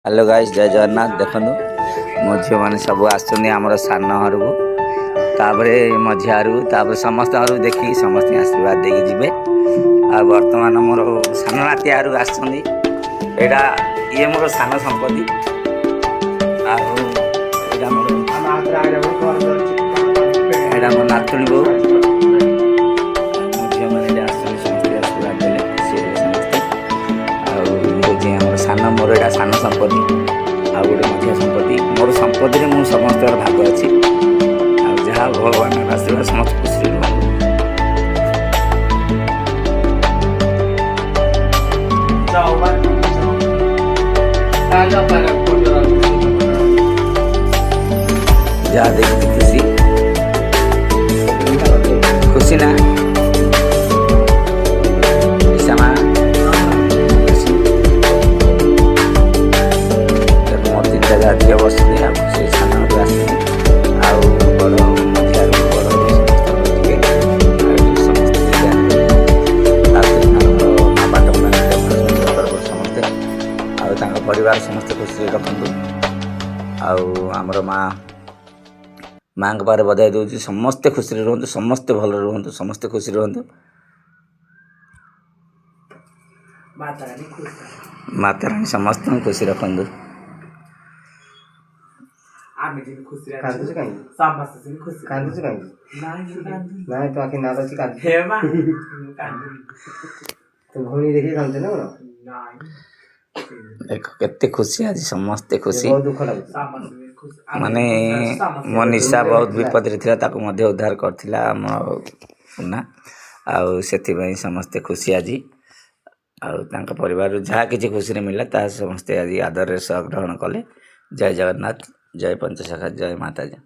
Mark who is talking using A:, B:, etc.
A: Hello guys जय जगन्नाथ देखु मो झील मैंने सब आमर सान घर को मझिया घर समस्त घर देखिए समस्त आशीर्वाद देकी जी आ बर्तमान मोर सान नाती घर आसटा ये मोर सान संपत्ति आम मोर नातुणी बो झील मैंने समस्त आशीर्वाद देले समस्ते आम सान मोर यहाँ सान संपत्ति आ गोटे मझिया संपत्ति मोर संपत्ति में समस्त भाग अच्छी जहाँ भगवान आशीर्वाद समस्त खुशी जहाँ देखते खुशी खुशी ना जातीय बस से सान आस बड़ मझिया समस्ते परिवार समस्त खुशी रखु आमर माँ के पारे बधाई दूसरी समस्ते खुशी रुहतु समस्ते भल रुहतु समस्ते खुशी रुहतु माता रानी समस्त खुशी रखु केते खुशी आज समस्ते खुशी माने मो निशा बहुत विपद रे उद्धार करथिला सुना से समस्ते खुशी आज परिवार जहाँ किसी खुशी मिला ता समस्ते आज आदर सह ग्रहण कले। जय जगन्नाथ जय पंचसखा जय माता जी।